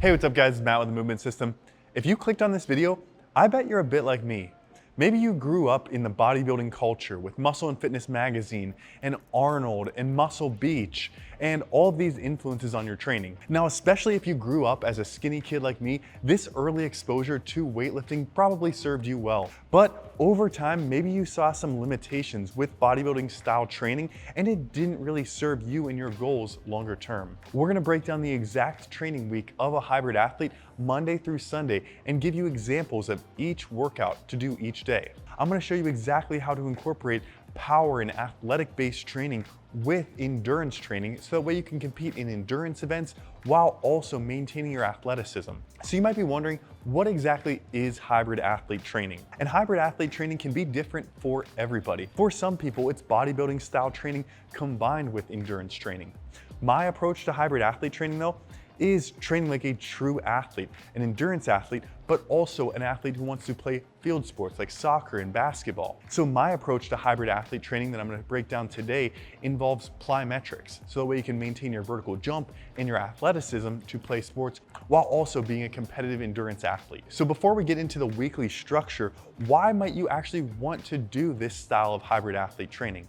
Hey, what's up guys, it's Matt with the Movement System. If you clicked on this video, I bet you're a bit like me. Maybe you grew up in the bodybuilding culture with Muscle and Fitness magazine and Arnold and Muscle Beach and all of these influences on your training. Now, especially if you grew up as a skinny kid like me, this early exposure to weightlifting probably served you well. But over time, maybe you saw some limitations with bodybuilding style training and it didn't really serve you and your goals longer term. We're gonna break down the exact training week of a hybrid athlete Monday through Sunday and give you examples of each workout to do each day. I'm gonna show you exactly how to incorporate power and athletic-based training with endurance training so that way you can compete in endurance events while also maintaining your athleticism. So you might be wondering, what exactly is hybrid athlete training? And hybrid athlete training can be different for everybody. For some people, it's bodybuilding style training combined with endurance training. My approach to hybrid athlete training though is training like a true athlete, an endurance athlete, but also an athlete who wants to play field sports like soccer and basketball. So my approach to hybrid athlete training that I'm gonna break down today involves plyometrics. So that way you can maintain your vertical jump and your athleticism to play sports while also being a competitive endurance athlete. So before we get into the weekly structure, why might you actually want to do this style of hybrid athlete training?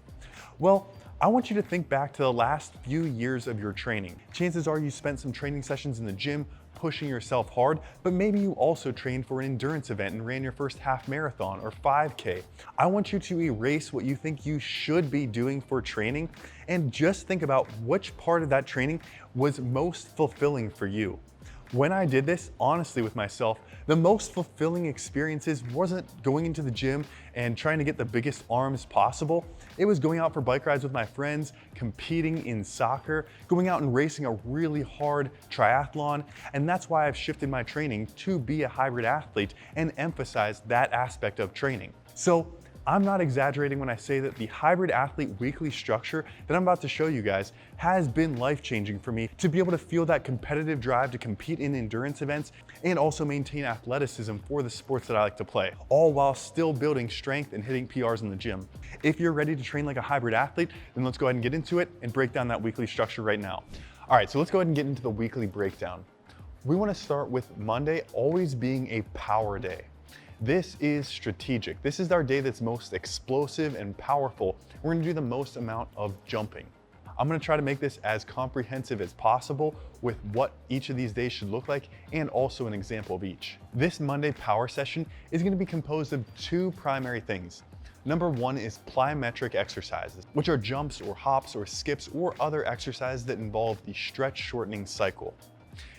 Well, I want you to think back to the last few years of your training. Chances are you spent some training sessions in the gym pushing yourself hard, but maybe you also trained for an endurance event and ran your first half marathon or 5K. I want you to erase what you think you should be doing for training and just think about which part of that training was most fulfilling for you. When I did this, honestly with myself, the most fulfilling experiences wasn't going into the gym and trying to get the biggest arms possible. It was going out for bike rides with my friends, competing in soccer, going out and racing a really hard triathlon. And that's why I've shifted my training to be a hybrid athlete and emphasize that aspect of training. So I'm not exaggerating when I say that the hybrid athlete weekly structure that I'm about to show you guys has been life-changing for me to be able to feel that competitive drive to compete in endurance events and also maintain athleticism for the sports that I like to play, all while still building strength and hitting PRs in the gym. If you're ready to train like a hybrid athlete, then let's go ahead and get into it and break down that weekly structure right now. All right, so let's go ahead and get into the weekly breakdown. We want to start with Monday always being a power day. This is strategic. This is our day that's most explosive and powerful. We're gonna do the most amount of jumping. I'm gonna try to make this as comprehensive as possible with what each of these days should look like and also an example of each. This Monday power session is gonna be composed of two primary things. Number one is plyometric exercises, which are jumps or hops or skips or other exercises that involve the stretch shortening cycle.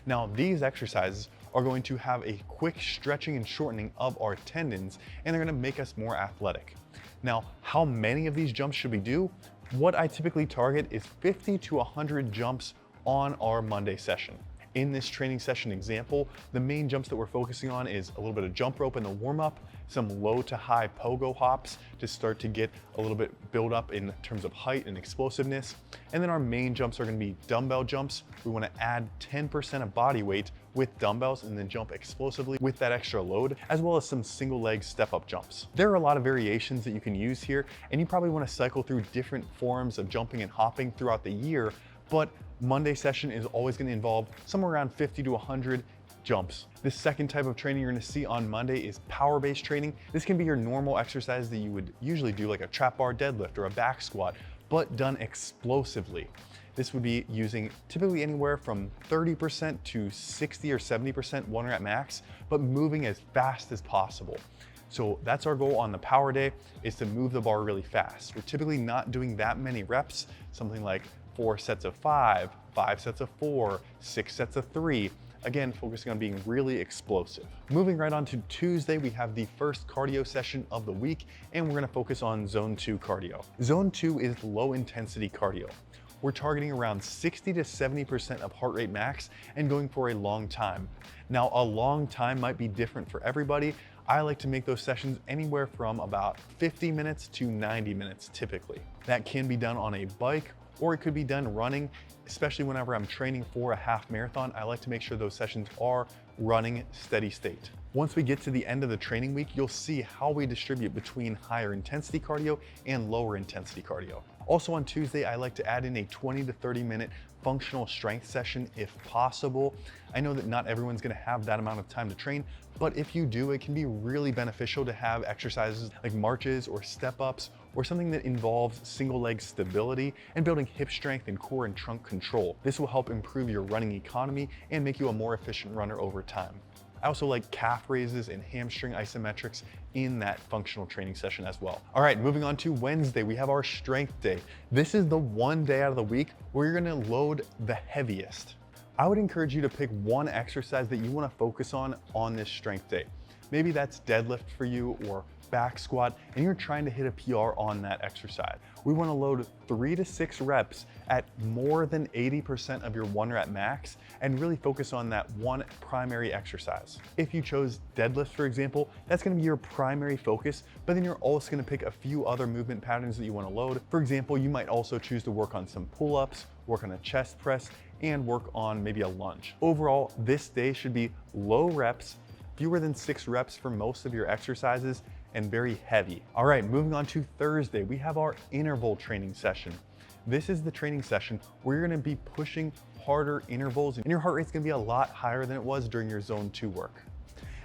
Now, these exercises are going to have a quick stretching and shortening of our tendons, and they're gonna make us more athletic. Now, how many of these jumps should we do? What I typically target is 50 to 100 jumps on our Monday session. In this training session example, the main jumps that we're focusing on is a little bit of jump rope in the warm-up, some low to high pogo hops to start to get a little bit build up in terms of height and explosiveness. And then our main jumps are gonna be dumbbell jumps. We wanna add 10% of body weight with dumbbells and then jump explosively with that extra load, as well as some single leg step-up jumps. There are a lot of variations that you can use here, and you probably wanna cycle through different forms of jumping and hopping throughout the year, but Monday session is always gonna involve somewhere around 50 to 100 jumps. The second type of training you're gonna see on Monday is power-based training. This can be your normal exercise that you would usually do, like a trap bar deadlift or a back squat, but done explosively. This would be using typically anywhere from 30% to 60 or 70% 1 rep max, but moving as fast as possible. So that's our goal on the power day, is to move the bar really fast. We're typically not doing that many reps, something like 4 sets of 5, 5 sets of 4, 6 sets of 3. Again, focusing on being really explosive. Moving right on to Tuesday, we have the first cardio session of the week, and we're gonna focus on zone 2 cardio. Zone 2 is low intensity cardio. We're targeting around 60 to 70% of heart rate max and going for a long time. Now, a long time might be different for everybody. I like to make those sessions anywhere from about 50 minutes to 90 minutes typically. That can be done on a bike or it could be done running, especially whenever I'm training for a half marathon. I like to make sure those sessions are running steady state. Once we get to the end of the training week, you'll see how we distribute between higher intensity cardio and lower intensity cardio. Also on Tuesday, I like to add in a 20 to 30 minute functional strength session if possible. I know that not everyone's gonna have that amount of time to train, but if you do, it can be really beneficial to have exercises like marches or step ups or something that involves single leg stability and building hip strength and core and trunk control. This will help improve your running economy and make you a more efficient runner over time. I also like calf raises and hamstring isometrics in that functional training session as well. All right, moving on to Wednesday, we have our strength day. This is the one day out of the week where you're gonna load the heaviest. I would encourage you to pick one exercise that you wanna focus on this strength day. Maybe that's deadlift for you or back squat, and you're trying to hit a PR on that exercise. We wanna load 3 to 6 reps at more than 80% of your 1 rep max and really focus on that one primary exercise. If you chose deadlift, for example, that's gonna be your primary focus, but then you're also gonna pick a few other movement patterns that you wanna load. For example, you might also choose to work on some pull-ups, work on a chest press, and work on maybe a lunge. Overall, this day should be low reps, fewer than 6 reps for most of your exercises, and very heavy. All right, moving on to Thursday, we have our interval training session. This is the training session where you're gonna be pushing harder intervals and your heart rate's gonna be a lot higher than it was during your zone 2 work.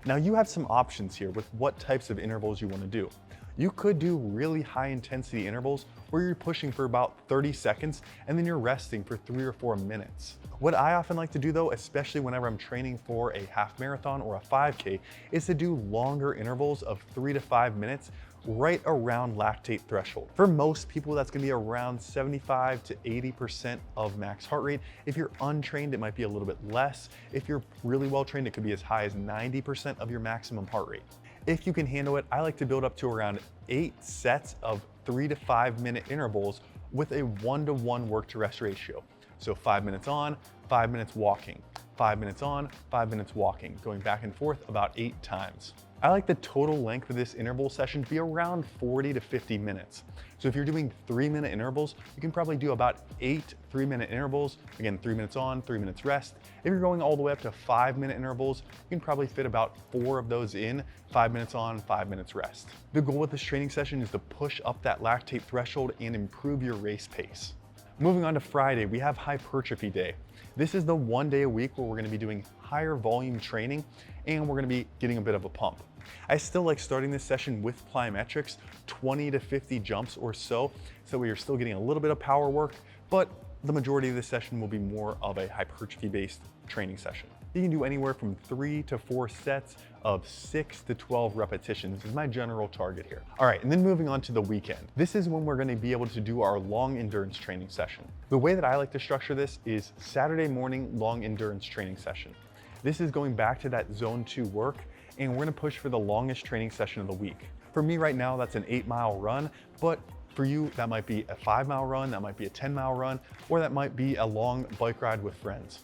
Now you have some options here with what types of intervals you wanna do. You could do really high intensity intervals where you're pushing for about 30 seconds and then you're resting for 3 or 4 minutes. What I often like to do though, especially whenever I'm training for a half marathon or a 5K, is to do longer intervals of 3 to 5 minutes right around lactate threshold. For most people, that's gonna be around 75 to 80% of max heart rate. If you're untrained, it might be a little bit less. If you're really well trained, it could be as high as 90% of your maximum heart rate. If you can handle it, I like to build up to around 8 sets of 3 to 5 minute intervals with a 1-to-1 work to rest ratio. So 5 minutes on, 5 minutes walking, 5 minutes on, 5 minutes walking, going back and forth about 8 times. I like the total length of this interval session to be around 40 to 50 minutes. So if you're doing 3-minute intervals, you can probably do about 8 3-minute intervals. Again, 3 minutes on, 3 minutes rest. If you're going all the way up to 5-minute intervals, you can probably fit about 4 of those in, 5 minutes on, 5 minutes rest. The goal with this training session is to push up that lactate threshold and improve your race pace. Moving on to Friday, we have Hypertrophy Day. This is the one day a week where we're gonna be doing higher volume training and we're gonna be getting a bit of a pump. I still like starting this session with plyometrics, 20 to 50 jumps or so we are still getting a little bit of power work, but the majority of this session will be more of a hypertrophy-based training session. You can do anywhere from 3 to 4 sets of 6 to 12 repetitions is my general target here. All right, and then moving on to the weekend. This is when we're gonna be able to do our long endurance training session. The way that I like to structure this is Saturday morning long endurance training session. This is going back to that zone 2 work, and we're gonna push for the longest training session of the week. For me right now, that's an 8-mile run, but for you, that might be a 5-mile run, that might be a 10-mile run, or that might be a long bike ride with friends.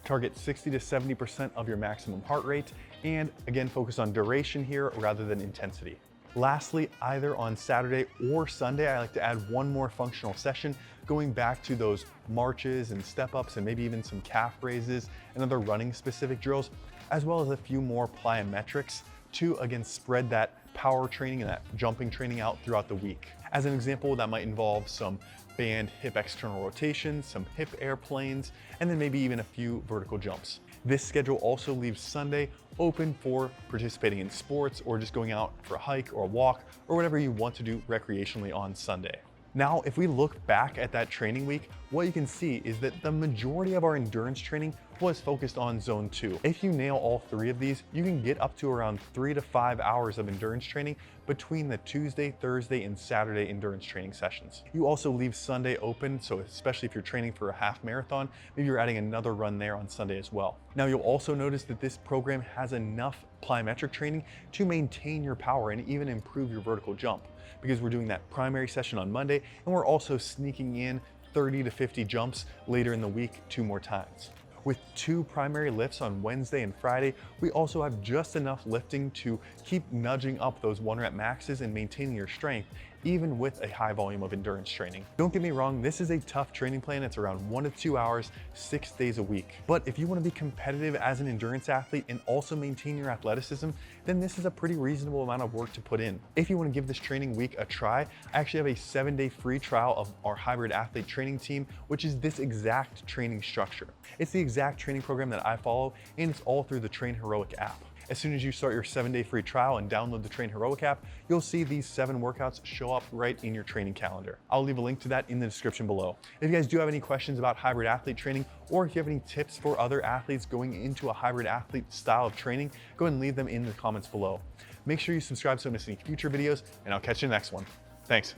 Target 60 to 70% of your maximum heart rate, and again, focus on duration here rather than intensity. Lastly, either on Saturday or Sunday, I like to add one more functional session, going back to those marches and step-ups and maybe even some calf raises and other running specific drills, as well as a few more plyometrics to again spread that power training and that jumping training out throughout the week. As an example, that might involve some band hip external rotations, some hip airplanes, and then maybe even a few vertical jumps. This schedule also leaves Sunday open for participating in sports or just going out for a hike or a walk or whatever you want to do recreationally on Sunday. Now, if we look back at that training week, what you can see is that the majority of our endurance training was focused on zone 2. If you nail all 3 of these, you can get up to around 3 to 5 hours of endurance training between the Tuesday, Thursday, and Saturday endurance training sessions. You also leave Sunday open, so especially if you're training for a half marathon, maybe you're adding another run there on Sunday as well. Now, you'll also notice that this program has enough plyometric training to maintain your power and even improve your vertical jump, because we're doing that primary session on Monday, and we're also sneaking in 30 to 50 jumps later in the week 2 more times. With 2 primary lifts on Wednesday and Friday, we also have just enough lifting to keep nudging up those 1 rep maxes and maintaining your strength, even with a high volume of endurance training. Don't get me wrong, this is a tough training plan. It's around 1 to 2 hours, 6 days a week. But if you want to be competitive as an endurance athlete and also maintain your athleticism, then this is a pretty reasonable amount of work to put in. If you want to give this training week a try, I actually have a 7-day free trial of our hybrid athlete training team, which is this exact training structure. It's the exact training program that I follow, and it's all through the Train Heroic app. As soon as you start your 7-day free trial and download the Train Heroic app, you'll see these 7 workouts show up right in your training calendar. I'll leave a link to that in the description below. If you guys do have any questions about hybrid athlete training, or if you have any tips for other athletes going into a hybrid athlete style of training, go ahead and leave them in the comments below. Make sure you subscribe so you don't miss any future videos, and I'll catch you in the next one. Thanks.